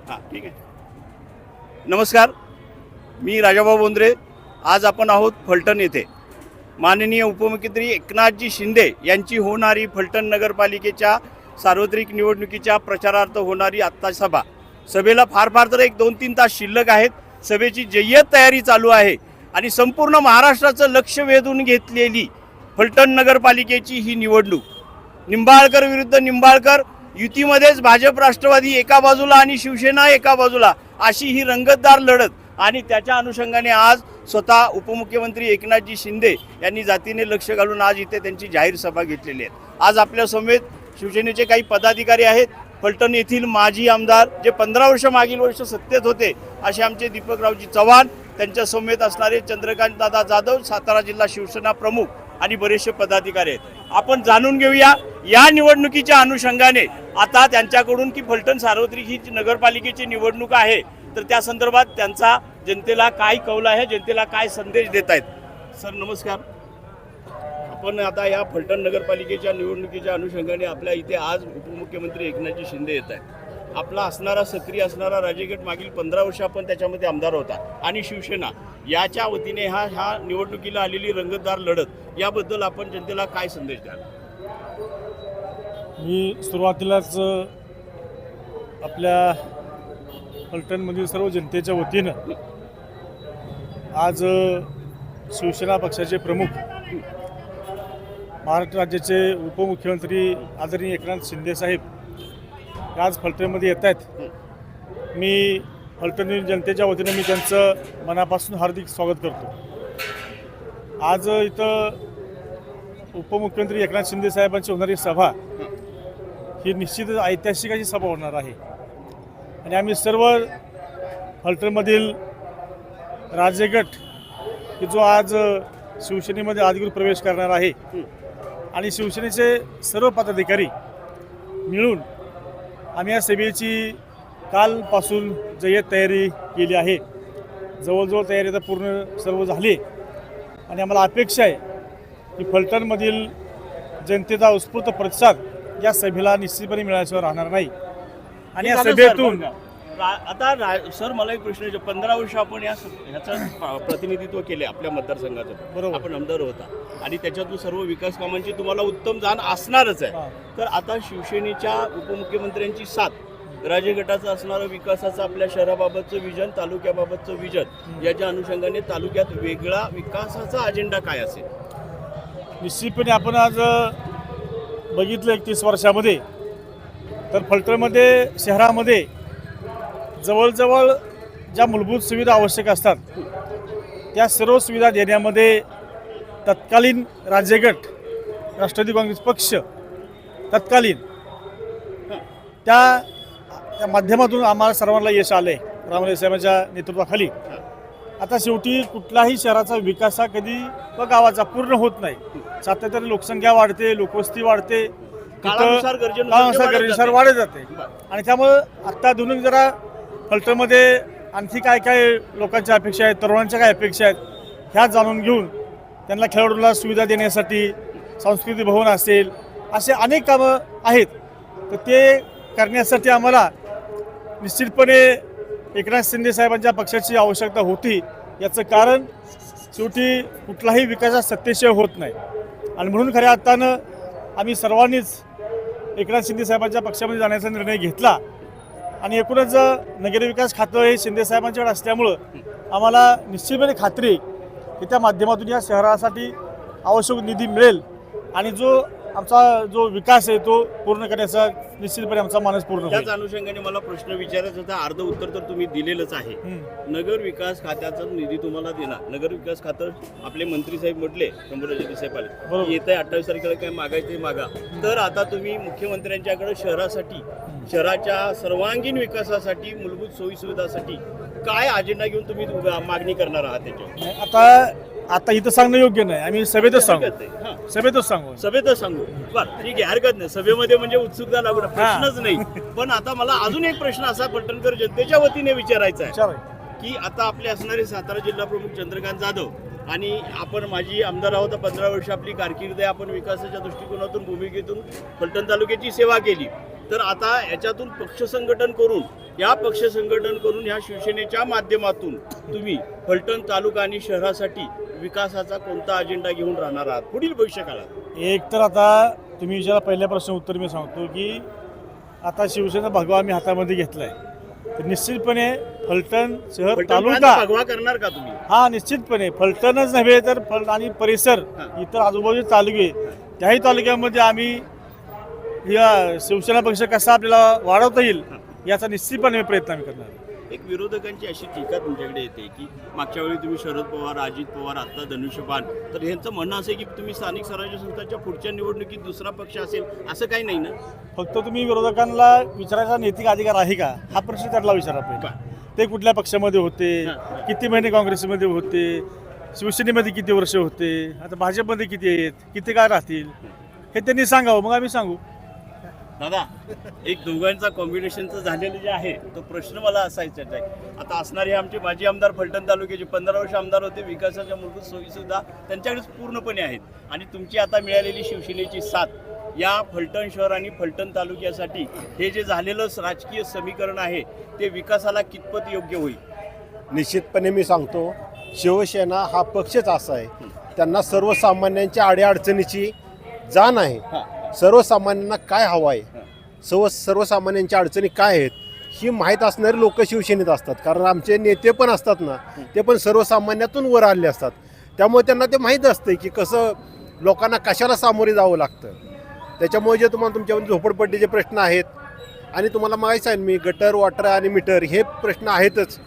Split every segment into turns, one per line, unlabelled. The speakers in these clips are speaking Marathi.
हां ठीक आहे. नमस्कार, मी राजाभाऊ बोंद्रे. आज आपण आहोत फलटण येथे. माननीय उपमुख्यमंत्री एकनाथजी शिंदे यांची होणारी फलटण नगरपालिकेच्या सार्वत्रिक निवडणुकीच्या प्रचारार्थ होणारी आत्ता सभेला फार तर 1-2-3 तास शिल्लक आहेत. सभेची जय्यत तयारी चालू आहे आणि संपूर्ण महाराष्ट्राचं लक्ष वेधून घेतलेली फलटण नगरपालिकेची ही निवडणूक. निंबाळकर विरुद्ध निंबाळकर, युतीमध्येच भाजप राष्ट्रवादी एका बाजूला आणि शिवसेना एका बाजूला, अशी ही रंगतदार लढत. आणि त्याच्या अनुषंगाने आज स्वतः उपमुख्यमंत्री एकनाथजी शिंदे यांनी जातीने लक्ष घालून आज इथे त्यांची जाहीर सभा घेतलेली आहे. आज आपल्या समेत शिवसेनेचे काही पदाधिकारी आहेत. फलटण येथील माजी आमदार जे 15 वर्ष मागील वर्ष सत्तेत होते असे आमचे दीपकरावजी चव्हाण, त्यांच्या समेत असणारे चंद्रकांत दादा जाधव, सातारा जिल्हा शिवसेना प्रमुख आणि बरेचसे पदाधिकारी आहेत. आपण जाणून घेऊया या निवडणुकीच्या अनुषंगाने आता त्यांच्याकडून की फलटण सार्वत्रिक ही नगरपालिकेची निवडणूक आहे, तर त्या संदर्भात त्यांचा जनतेला काय कौल आहे, जनतेला काय संदेश देत आहेत. सर नमस्कार. आपण आता या फलटण नगरपालिकेच्या निवडणुकीच्या अनुषंगाने आपल्या इथे आज उपमुख्यमंत्री एकनाथजी शिंदे येत आहेत. आपला असणारा सक्रिय असणारा राजेगट मागील 15 वर्ष आपण त्याच्यामध्ये आमदार होता आणि शिवसेना याच्या वतीने ह्या निवडणुकीला आलेली रंगतदार लढत, याबद्दल आपण जनतेला काय संदेश द्याल?
मी सुरुवातीलाच आपल्या फलटणमधील सर्व जनतेच्या वतीनं आज शिवसेना पक्षाचे प्रमुख, महाराष्ट्र राज्याचे उपमुख्यमंत्री आदरणीय एकनाथ शिंदे साहेब आज फलटणमध्ये येत आहेत. मी फलटणील जनतेच्या वतीनं मी त्यांचं मनापासून हार्दिक स्वागत करतो. आज इथं उपमुख्यमंत्री एकनाथ शिंदे साहेबांची होणारी सभा ही निश्चितच ऐतिहासिक अशी सभा होणार आहे आणि आम्ही सर्व फलटणमधील राजेगट की जो आज शिवसेनेमध्ये अधिकृत प्रवेश करणार आहे आणि शिवसेनेचे सर्व पदाधिकारी मिळून आम्ही या सभेची कालपासून जय्यत तयारी केली आहे. जवळजवळ तयारी आता पूर्ण सर्व झाली आणि आम्हाला अपेक्षा आहे की फलटणमधील जनतेचा उत्स्फूर्त प्रतिसाद या सभेला निश्चितपणे मिळाल्याशिवाय राहणार नाही. आणि या सभेतून
आता सर मला एक प्रश्न आहे. 15 वर्ष आपण ह्याचं प्रतिनिधित्व केले आपल्या मतदारसंघाचं,
बरोबर,
आपण आमदार होता आणि त्याच्यातून सर्व विकास कामांची तुम्हाला उत्तम जाण असणारच आहे. तर आता शिवसेनेच्या उपमुख्यमंत्र्यांची साथ, राजगटाचं असणारं विकासाचं आपल्या शहराबाबतचं विजन, तालुक्याबाबतचं विजन, याच्या अनुषंगाने तालुक्यात वेगळा विकासाचा अजेंडा काय असेल?
निश्चितपणे आपण आज बघितलं 31 वर्षामध्ये तर फलटणमध्ये शहरामध्ये जवळजवळ ज्या मूलभूत सुविधा आवश्यक असतात त्या सर्व सुविधा देण्यामध्ये तत्कालीन राजेगट राष्ट्रवादी काँग्रेस पक्ष तत्कालीन त्या माध्यमातून आम्हाला सर्वांना यश आले रामराजे साहेबांच्या नेतृत्वाखाली. आता शेवटी कुठलाही शहराचा विकास हा कधी व गावाचा पूर्ण होत नाही. सातत्याने लोकसंख्या वाढते, लोकवस्ती वाढते,
काळानुसार
गरजेनुसार वाढत जाते आणि त्यामुळं आत्ता दोन्ही जरा फलटणमध्ये आणखी काय काय लोकांच्या अपेक्षा आहेत, तरुणांच्या काय अपेक्षा आहेत ह्या जाणून घेऊन त्यांना खेळाडूंना सुविधा देण्यासाठी सांस्कृतिक भवन असेल, असे अनेक कामं आहेत. तर ते करण्यासाठी आम्हाला निश्चितपणे एकनाथ शिंदे साहेबांच्या पक्षाची आवश्यकता होती. याचं कारण शेवटी कुठलाही विकास सत्तेशिवाय होत नाही आणि म्हणून खऱ्या अर्थानं आम्ही सर्वांनीच एकनाथ शिंदे साहेबांच्या पक्षामध्ये जाण्याचा निर्णय घेतला आणि एकूणच नगरविकास खातं हे शिंदे साहेबांच्याकडे असल्यामुळं आम्हाला निश्चितपणे खात्री आहे की त्या माध्यमातून या शहरासाठी आवश्यक निधी मिळेल आणि जो विकास आहे तो पूर्ण करण्याचा निश्चितपणे आमचा मानस पूर्ण होईल.
त्याच अनुषंगाने मला प्रश्न विचारायचा होता. अर्ध उत्तर तर तुम्ही दिलेलंच आहे. नगर विकास खात्याचा निधी तुम्हाला देणार, नगर विकास खातं आपले मंत्री साहेब म्हटले, शंभूराजे साहेब आले, येत आहे 28 तारखेला काय मागायचं ते मागा. तर आता तुम्ही मुख्यमंत्र्यांच्याकडे शहरासाठी, शहराच्या सर्वांगीण विकासासाठी, मूलभूत सोयी सुविधासाठी काय अजेंडा घेऊन तुम्ही मागणी करणार आहात त्याच्यावर?
आता इथं सांगणं योग्य नाही. आम्ही सभेतच सांगू.
सभेतच सांगू. बरं ठीक आहे, हरकत नाही. सभेमध्ये म्हणजे उत्सुकता लागू प्रश्नच नाही. पण आता मला अजून एक प्रश्न असा फलटणकर जनतेच्या वतीने विचारायचा आहे की आता आपले असणारे सातारा जिल्हा प्रमुख चंद्रकांत जाधव आणि आपण माजी आमदार आहोत. 15 वर्ष आपली कारकीर्द आहे. आपण विकासाच्या दृष्टिकोनातून, भूमिकेतून फलटण तालुक्याची सेवा केली. तर आता याच्यातून पक्ष संघटन करून ह्या शिवसेनेच्या माध्यमातून तुम्ही फलटण तालुका आणि शहरासाठी विकासाचा कोणता अजेंडा घेऊन राहणार आहात पुढील भविष्यकाळात?
एक तर आता तुम्ही विचारा पहिल्या प्रश्न उत्तर मी सांगतो की आता शिवसेना भगवा आम्ही हातामध्ये घेतलाय, तर निश्चितपणे फलटण शहर
फलटण
तालुका
भगवा करणार का तुम्ही?
हा निश्चितपणे फलटणच नव्हे तर आणि परिसर इतर आजूबाजूचे तालुके त्याही तालुक्यामध्ये आम्ही या शिवसेना पक्ष कसा आपल्याला वाढवता येईल याचा निश्चितपणे प्रयत्न आम्ही करणार.
एक विरोधकांची अशी टीका तुमच्याकडे येते की मागच्या वेळी तुम्ही शरद पवार, अजित पवार, आता धनुष्यबाण, तर यांचं म्हणणं असं आहे की तुम्ही स्थानिक स्वराज्य संस्थांच्या पुढच्या निवडणुकीत दुसरा पक्ष असेल, असं काही नाही ना?
फक्त तुम्ही विरोधकांना विचारायचा नैतिक अधिकार आहे का हा प्रश्न त्यांना विचारा पाहिजे. ते कुठल्या पक्षामध्ये होते, किती महिने काँग्रेसमध्ये होते, शिवसेनेमध्ये किती वर्ष होते, आता भाजपमध्ये किती आहेत, किती काय राहतील हे त्यांनी सांगावं, मग आम्ही सांगू.
दादा, एक दोघांचा कॉम्बिनेशनचं झालेलं जे आहे तो प्रश्न मला असायचा आहे. आता असणारे आमचे माजी आमदार फलटण तालुक्याचे 15 वर्ष आमदार होते, विकासाच्या मूलभूत सोयीसुद्धा त्यांच्याकडेच पूर्णपणे आहेत आणि तुमची आता मिळालेली शिवसेनेची साथ या फलटण शहर आणि फलटण तालुक्यासाठी हे जे झालेलं राजकीय समीकरण आहे ते विकासाला कितपत योग्य होईल?
निश्चितपणे मी सांगतो, शिवसेना हा पक्षच असा आहे, त्यांना सर्वसामान्यांच्या अडीअडचणीची जाण आहे. सर्वसामान्यांना काय हवं आहे, सर्वसामान्यांच्या अडचणी काय आहेत ही माहीत असणारे लोक शिवसेनेत असतात. कारण आमचे नेते पण असतात ना, ते पण सर्वसामान्यातून वर आले असतात. त्यामुळे त्यांना ते माहीत असतं की कसं लोकांना कशाला सामोरे जावं लागतं. त्याच्यामुळे जे तुम्हाला तुमच्यामध्ये झोपडपट्टीचे प्रश्न आहेत आणि तुम्हाला माहीत आहे मी गटर, वॉटर आणि मीटर हे प्रश्न आहेतच.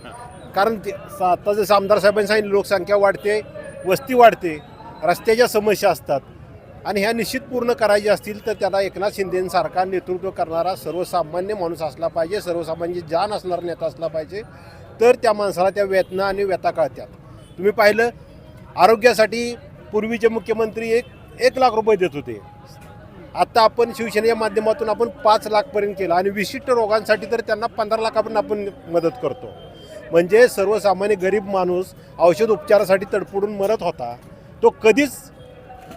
कारण आता जसं आमदार साहेबांनी सांगितलं, लोकसंख्या वाढते, वस्ती वाढते, रस्त्याच्या समस्या असतात आणि ह्या निश्चित पूर्ण करायच्या असतील तर त्याला एकनाथ शिंदेसारखा नेतृत्व करणारा सर्वसामान्य माणूस असला पाहिजे, सर्वसामान्य जाण असणारा नेता असला पाहिजे, तर त्या माणसाला त्या वेदना आणि व्यथा कळतात. तुम्ही पाहिलं, आरोग्यासाठी पूर्वीचे मुख्यमंत्री 1 लाख रुपये देत होते, आता आपण शिवसेनेच्या माध्यमातून आपण 5 लाखपर्यंत केलं आणि विशिष्ट रोगांसाठी तर त्यांना 15 लाखापर्यंत आपण मदत करतो. म्हणजे सर्वसामान्य गरीब माणूस औषध उपचारासाठी तडफडून मरत होता, तो कधीच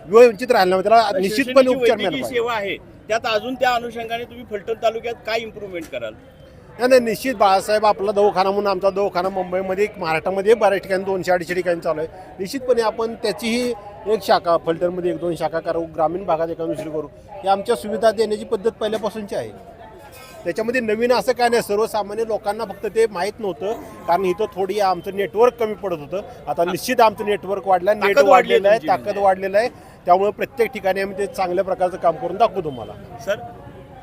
वंचित राहिला नाही, त्याला निश्चितपणे उपचार मिळाला पाहिजे.
सेवा आहे त्यात अजून त्या अनुषंगाने तुम्ही फलटण तालुक्यात काय इम्प्रूव्हमेंट कराल?
नाही, निश्चित बाळासाहेब आपला दवाखाना म्हणून आमचा दवाखाना मुंबईमध्ये महाराष्ट्रामध्ये बऱ्याच ठिकाणी 200-250 ठिकाणी चालू आहे. निश्चितपणे आपण त्याचीही एक शाखा फलटणमध्ये 1-2 शाखा करू, ग्रामीण भागात एका दुसरी करू. ही आमच्या सुविधा देण्याची पद्धत पहिल्यापासूनची आहे. त्याच्यामध्ये नवीन असं काय नाही, सर्वसामान्य लोकांना फक्त ते माहीत नव्हतं कारण इथं थोडी आमचं नेटवर्क कमी पडत होतं. आता निश्चित आमचं नेटवर्क वाढलं, नेट वाढलेलं आहे, ताकद वाढलेलं आहे. त्यामुळे प्रत्येक ठिकाणी आम्ही ते चांगल्या प्रकारचं काम करून दाखवू तुम्हाला.
सर,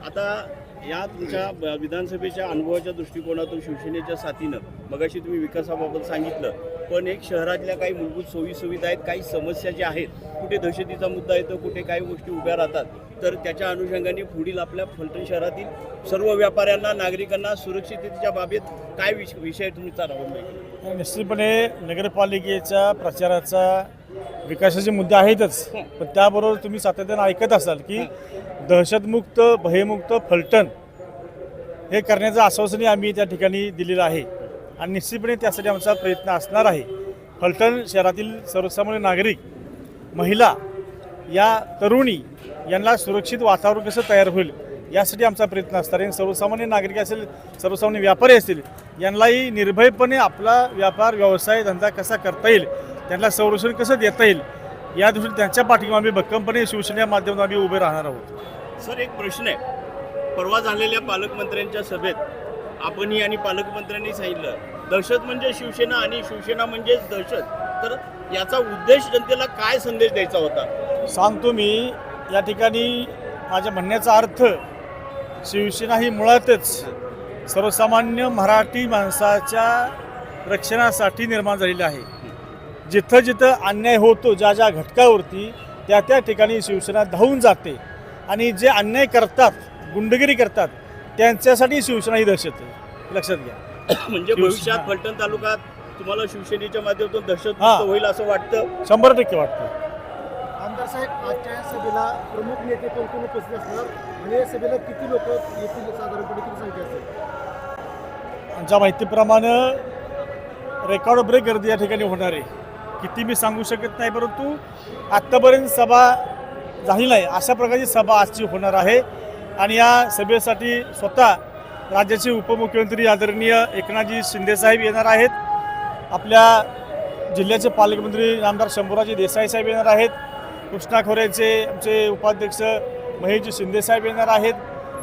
आता या तुमच्या विधानसभेच्या अनुभवाच्या दृष्टिकोनातून शिवसेनेच्या साथीनं मगाशी तुम्ही विकासाबाबत सांगितलं, पण एक शहरातल्या काही मूलभूत सोयीसुविधा आहेत, काही समस्या ज्या आहेत, कुठे दहशतीचा मुद्दा येतो, कुठे काही गोष्टी उभ्या राहतात, तर त्याच्या अनुषंगाने पुढील आपल्या फलटण शहरातील सर्व व्यापाऱ्यांना, नागरिकांना सुरक्षिततेच्या बाबतीत काय विषय तुम्ही चालवला?
निश्चितपणे नगरपालिकेच्या प्रचाराचा विकासाचे मुद्दे आहेतच, पण त्याबरोबर तुम्ही सातत्यानं ऐकत असाल की दहशतमुक्त, भयमुक्त फलटण हे करण्याचं आश्वासनही आम्ही त्या ठिकाणी दिलेलं आहे आणि निश्चितपणे त्यासाठी आमचा प्रयत्न असणार आहे. फलटण शहरातील सर्वसामान्य नागरिक, महिला, या तरुणी यांना सुरक्षित वातावरण कसं तयार होईल यासाठी आमचा प्रयत्न असणार आहे. सर्वसामान्य नागरिक असेल, सर्वसामान्य व्यापारी असतील, यांनाही निर्भयपणे आपला व्यापार, व्यवसाय, धंदा कसा करता येईल, त्यांना संरक्षण कसं देता येईल या दृष्टीने त्यांच्या पाठीमागे आम्ही भक्कमपणे शिवसेनेच्या माध्यमातून आम्ही उभे राहणार आहोत.
सर, एक प्रश्न आहे. परवा झालेल्या पालकमंत्र्यांच्या सभेत आपणही आणि पालकमंत्र्यांनी सांगितलं दहशत म्हणजे शिवसेना आणि शिवसेना म्हणजेच दहशत, तर याचा उद्देश जनतेला काय संदेश द्यायचा होता?
सांगतो मी. या ठिकाणी माझ्या म्हणण्याचा अर्थ, शिवसेना ही मुळातच सर्वसामान्य मराठी माणसाच्या रक्षणासाठी निर्माण झालेली आहे. जिथं जिथं अन्याय होतो, ज्या ज्या घटकावरती, त्या त्या ठिकाणी शिवसेना धावून जाते आणि जे अन्याय करतात, गुंडगिरी करतात, त्यांच्यासाठी शिवसेना ही दहशत आहे, लक्षात घ्या.
म्हणजे भविष्यात फलटण तालुक्यात तुम्हाला शिवसेनेच्या माध्यमातून दहशत होईल असं वाटतं?
100% वाटतं.
आमदार साहेब, आजच्या या सभेला प्रमुख नेते कोण कोण उपस्थित असणार आणि या सभेला किती लोक येतील, साधारणपणे किती संख्या असेल?
आमच्या माहितीप्रमाणे रेकॉर्ड ब्रेक गर्दी या ठिकाणी होणार आहे. किती मी सांगू शकत नाही, परंतु आत्तापर्यंत सभा झाली नाही अशा प्रकारची सभा आजची होणार आहे. आणि या सभेसाठी स्वतः राज्याचे उपमुख्यमंत्री आदरणीय एकनाथजी शिंदेसाहेब येणार आहेत. आपल्या जिल्ह्याचे पालकमंत्री आमदार शंभूराजे देसाई साहेब येणार आहेत. कृष्णा खोऱ्याचे आमचे उपाध्यक्ष महेशजी शिंदेसाहेब येणार आहेत.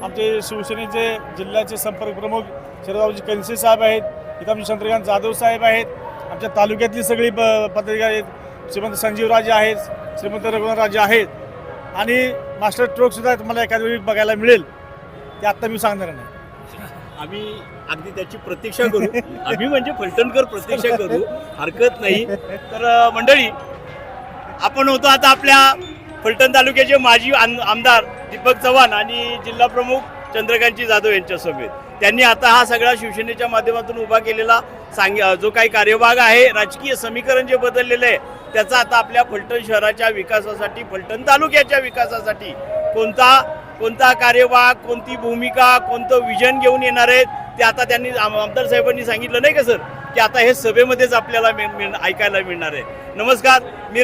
आमचे शिवसेनेचे जिल्ह्याचे संपर्क प्रमुख शरदरावजी कनसे साहेब आहेत. इथं आमचे चंद्रकांत जाधव साहेब आहेत. आमच्या तालुक्यातली सगळी पत्रकार आहेत. श्रीमंत संजीवराजे आहेत, श्रीमंत रघुनाथराजे आहेत आणि मास्टर स्ट्रोकसुद्धा तुम्हाला एखाद्या वेळी बघायला मिळेल. ते आत्ता मी सांगणार नाही.
आम्ही अगदी त्याची प्रतीक्षा करू. आम्ही म्हणजे फलटणकर प्रतीक्षा करू, हरकत नाही. तर मंडळी, आपण होतो आता आपल्या फलटण तालुक्याचे माजी आमदार दीपक चव्हाण आणि जिल्हा प्रमुख चंद्रकांतजी जाधव यांच्या सभेत. त्यांनी आता हा सगळा शिवसेनेच्या माध्यमातून उभा केलेला जो काही कार्यभाग आहे, राजकीय समीकरण जे बदललेलं आहे, त्याचा आता आपल्या फलटण शहराच्या विकासासाठी, फलटण तालुक्याच्या विकासासाठी कोणता कार्यभाग, कोणती भूमिका, कोणतं विजन घेऊन येणार आहेत, ते आता त्यांनी आमदार साहेबांनी सांगितलं नाही का सर, की आता हे सभेमध्येच आपल्याला ऐकायला मिळणार आहे. नमस्कार, मी